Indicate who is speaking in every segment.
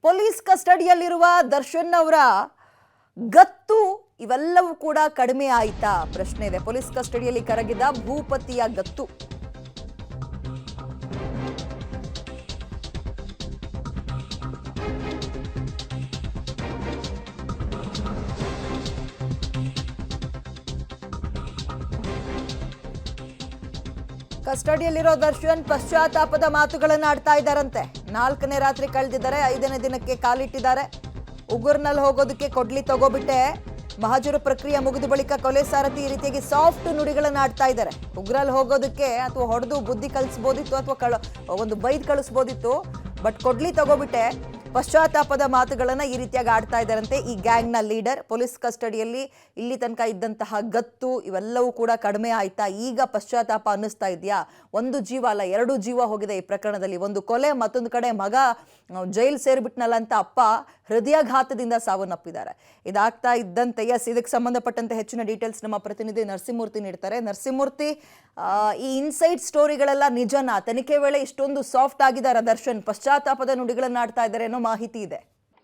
Speaker 1: Police ಕಸ್ಟಡಿಯಲ್ಲಿರುವ Darshan ಅವರ ಗತ್ತು ಇವೆಲ್ಲವೂ ಕೂಡ ಕಡಿಮೆ ಆಯ್ತಾ ಪ್ರಶ್ನೆ ಇದೆ. ಪೊಲೀಸ್ ಕಸ್ಟಡಿಯಲ್ಲಿ ಕರಗಿದ ಭೂಪತಿಯ ಗತ್ತು ಕಸ್ಟಡಿಯಲ್ಲಿರೋ ದರ್ಶನ್ ಪಶ್ಚಾತ್ತಾಪದ ಮಾತುಗಳನ್ನು ಆಡ್ತಾ ಇದ್ದಾರಂತೆ. 4ನೇ ರಾತ್ರಿ ಕಳೆದಿದ್ದಾರೆ, 5ನೇ ದಿನಕ್ಕೆ ಕಾಲಿಟ್ಟಿದ್ದಾರೆ. ಉಗುರ್ನಲ್ಲಿ ಹೋಗೋದಕ್ಕೆ ಕೊಡ್ಲಿ ತಗೋಬಿಟ್ಟೆ, ಮಹಜರು ಪ್ರಕ್ರಿಯೆ ಮುಗಿದ ಬಳಿಕ ಕೊಲೆ ಸಾರಥಿ ಈ ರೀತಿಯಾಗಿ ಸಾಫ್ಟ್ ನುಡಿಗಳನ್ನು ಆಡ್ತಾ ಇದ್ದಾರೆ. ಉಗ್ರಲ್ಲಿ ಹೋಗೋದಕ್ಕೆ ಅಥವಾ ಹೊಡೆದು ಬುದ್ಧಿ ಕಲಿಸ್ಬೋದಿತ್ತು ಅಥವಾ ಒಂದು ಬೈದ್ ಕಳಿಸ್ಬೋದಿತ್ತು, ಬಟ್ ಕೊಡ್ಲಿ ತಗೋಬಿಟ್ಟೆ, ಪಶ್ಚಾತ್ತಾಪದ ಮಾತುಗಳನ್ನು ಈ ರೀತಿಯಾಗಿ ಆಡ್ತಾ ಇದ್ದಾರಂತೆ ಈ ಗ್ಯಾಂಗ್ನ ಲೀಡರ್. ಪೊಲೀಸ್ ಕಸ್ಟಡಿಯಲ್ಲಿ ಇಲ್ಲಿ ತನಕ ಇದ್ದಂತಹ ಗತ್ತು ಇವೆಲ್ಲವೂ ಕೂಡ ಕಡಿಮೆ ಆಯ್ತಾ? ಈಗ ಪಶ್ಚಾತ್ತಾಪ ಅನ್ನಿಸ್ತಾ ಇದೆಯಾ? ಒಂದು ಜೀವ ಅಲ್ಲ, 2 ಜೀವ ಹೋಗಿದೆ ಈ ಪ್ರಕರಣದಲ್ಲಿ. ಒಂದು ಕೊಲೆ, ಮತ್ತೊಂದು ಕಡೆ ಮಗ ಜೈಲ್ ಸೇರ್ಬಿಟ್ನಲ್ಲ ಅಂತ ಅಪ್ಪ ಹೃದಯಾಘಾತದಿಂದ ಸಾವನ್ನಪ್ಪಿದ್ದಾರೆ. ಇದಾಗ್ತಾ ಇದ್ದಂತೆ ಇದಕ್ಕೆ ಸಂಬಂಧಪಟ್ಟಂತೆ ಹೆಚ್ಚಿನ ಡೀಟೇಲ್ಸ್ ನಮ್ಮ ಪ್ರತಿನಿಧಿ ನರಸಿಂಹಮೂರ್ತಿ ನೀಡ್ತಾರೆ. ನರಸಿಂಹಮೂರ್ತಿ, ಈ ಇನ್ಸೈಡ್ ಸ್ಟೋರಿಗಳೆಲ್ಲ ನಿಜನಾ? ತನಿಖೆ ವೇಳೆ ಇಷ್ಟೊಂದು ಸಾಫ್ಟ್ ಆಗಿದ್ದಾರೆ ದರ್ಶನ್, ಪಶ್ಚಾತ್ತಾಪದ ನುಡಿಗಳನ್ನ ಆಡ್ತಾ ಇದ್ದಾರೆ ಅನ್ನೋ ಮಾಹಿತಿ ಇದೆ.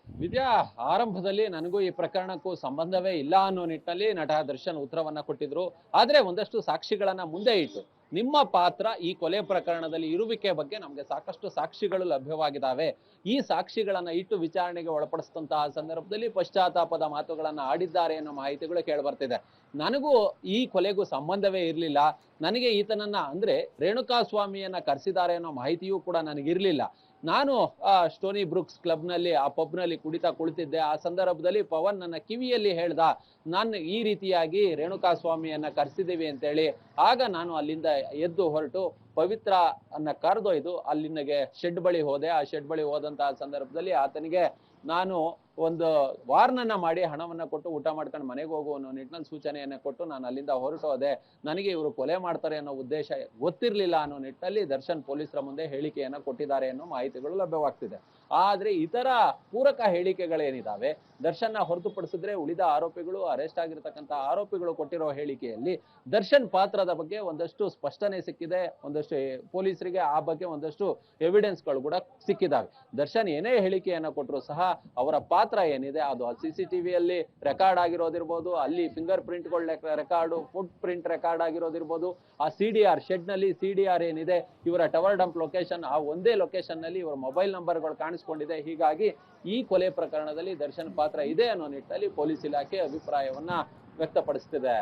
Speaker 2: ವಿದ್ಯಾ, ಆರಂಭದಲ್ಲಿ ನನಗೂ ಈ ಪ್ರಕರಣಕ್ಕೂ ಸಂಬಂಧವೇ ಇಲ್ಲ ಅನ್ನೋ ನಿಟ್ಟಿನಲ್ಲಿ ನಟ ದರ್ಶನ್ ಉತ್ತರವನ್ನ ಕೊಟ್ಟಿದ್ರು. ಆದ್ರೆ ಒಂದಷ್ಟು ಸಾಕ್ಷಿಗಳನ್ನ ಮುಂದೆ ಇಟ್ಟು ನಿಮ್ಮ ಪಾತ್ರ ಈ ಕೊಲೆ ಪ್ರಕರಣದಲ್ಲಿ ಇರುವಿಕೆ ಬಗ್ಗೆ ನಮ್ಗೆ ಸಾಕಷ್ಟು ಸಾಕ್ಷಿಗಳು ಲಭ್ಯವಾಗಿದ್ದಾವೆ, ಈ ಸಾಕ್ಷಿಗಳನ್ನ ಇಟ್ಟು ವಿಚಾರಣೆಗೆ ಒಳಪಡಿಸಿದಂತಹ ಸಂದರ್ಭದಲ್ಲಿ ಪಶ್ಚಾತ್ತಾಪದ ಮಾತುಗಳನ್ನ ಆಡಿದ್ದಾರೆ ಅನ್ನೋ ಮಾಹಿತಿಗಳು ಕೇಳಿಬರ್ತಿದೆ. ನನಗೂ ಈ ಕೊಲೆಗೂ ಸಂಬಂಧವೇ ಇರಲಿಲ್ಲ, ನನಗೆ ಈತನನ್ನ ಅಂದ್ರೆ ರೇಣುಕಾ ಸ್ವಾಮಿಯನ್ನ ಕರೆಸಿದ್ದಾರೆ ಅನ್ನೋ ಮಾಹಿತಿಯೂ ಕೂಡ ನನಗಿರ್ಲಿಲ್ಲ. ನಾನು ಸ್ಟೋನಿ ಬ್ರೂಕ್ಸ್ ಕ್ಲಬ್ನಲ್ಲಿ ಆ ಪಬ್ನಲ್ಲಿ ಕುಳಿತಿದ್ದೆ. ಆ ಸಂದರ್ಭದಲ್ಲಿ ಪವನ್ ನನ್ನ ಕಿವಿಯಲ್ಲಿ ಹೇಳ್ದ, ನಾನು ಈ ರೀತಿಯಾಗಿ ರೇಣುಕಾ ಸ್ವಾಮಿಯನ್ನ ಕರೆಸಿದ್ದೀವಿ ಅಂತೇಳಿ. ಆಗ ನಾನು ಅಲ್ಲಿಂದ ಎದ್ದು ಹೊರಟು ಪವಿತ್ರ ಅನ್ನ ಕರೆದೊಯ್ದು ಅಲ್ಲಿನಗೆ ಶೆಡ್ ಬಳಿ ಹೋದೆ. ಆ ಶೆಡ್ ಬಳಿ ಹೋದಂತಹ ಸಂದರ್ಭದಲ್ಲಿ ಆತನಿಗೆ ನಾನು ಒಂದು ವಾರ್ನನ್ನ ಮಾಡಿ ಹಣವನ್ನ ಕೊಟ್ಟು ಊಟ ಮಾಡ್ಕೊಂಡು ಮನೆಗೆ ಹೋಗು ಅನ್ನೋ ನಿಟ್ಟಿನಲ್ಲಿ ಸೂಚನೆಯನ್ನ ಕೊಟ್ಟು ನಾನು ಅಲ್ಲಿಂದ ಹೊರಟೋದೆ. ನನಗೆ ಇವರು ಕೊಲೆ ಮಾಡ್ತಾರೆ ಅನ್ನೋ ಉದ್ದೇಶ ಗೊತ್ತಿರ್ಲಿಲ್ಲ ಅನ್ನೋ ನಿಟ್ಟಿನಲ್ಲಿ ದರ್ಶನ್ ಪೊಲೀಸರ ಮುಂದೆ ಹೇಳಿಕೆಯನ್ನ ಕೊಟ್ಟಿದ್ದಾರೆ ಅನ್ನೋ ಮಾಹಿತಿಗಳು ಲಭ್ಯವಾಗ್ತಿದೆ. ಆದ್ರೆ ಇತರ ಪೂರಕ ಹೇಳಿಕೆಗಳೇನಿದಾವೆ, ದರ್ಶನ್ ಹೊರತುಪಡಿಸಿದ್ರೆ ಉಳಿದ ಆರೋಪಿಗಳು, ಅರೆಸ್ಟ್ ಆಗಿರ್ತಕ್ಕಂಥ ಆರೋಪಿಗಳು ಕೊಟ್ಟಿರೋ ಹೇಳಿಕೆಯಲ್ಲಿ ದರ್ಶನ್ ಪಾತ್ರದ ಬಗ್ಗೆ ಒಂದಷ್ಟು ಸ್ಪಷ್ಟನೆ ಸಿಕ್ಕಿದೆ. ಒಂದಷ್ಟು ಪೊಲೀಸರಿಗೆ ಆ ಬಗ್ಗೆ ಒಂದಷ್ಟು ಎವಿಡೆನ್ಸ್ಗಳು ಕೂಡ ಸಿಕ್ಕಿದಾವೆ. ದರ್ಶನ್ ಏನೇ ಹೇಳಿಕೆಯನ್ನ ಕೊಟ್ಟರು ಸಹ ಅವರ ಪಾತ್ರ ಏನಿದೆ ಅದು CCTVಯಲ್ಲಿ ರೆಕಾರ್ಡ್ ಆಗಿರೋದಿರ್ಬೋದು, ಅಲ್ಲಿ ಫಿಂಗರ್ ಪ್ರಿಂಟ್ಗಳ ರೆಕಾರ್ಡು, ಫುಟ್ ಪ್ರಿಂಟ್ ರೆಕಾರ್ಡ್ ಆಗಿರೋದಿರ್ಬೋದು, ಆ CDR ಶೆಡ್ ನಲ್ಲಿ CDR ಏನಿದೆ, ಇವರ ಟವರ್ ಡಂಪ್ ಲೊಕೇಶನ್, ಆ ಒಂದೇ ಲೊಕೇಶನ್ ನಲ್ಲಿ ಇವರ ಮೊಬೈಲ್ ನಂಬರ್ಗಳು ಕಾಣಿಸ್ಕೊಂಡಿದೆ. ಹೀಗಾಗಿ ಈ ಕೊಲೆ ಪ್ರಕರಣದಲ್ಲಿ ದರ್ಶನ್ ಪಾತ್ರ ಇದೆ ಅನ್ನೋ ನಿಟ್ಟಿನಲ್ಲಿ ಪೊಲೀಸ್ ಇಲಾಖೆ ಅಭಿಪ್ರಾಯವನ್ನ ವ್ಯಕ್ತಪಡಿಸ್ತಿದೆ.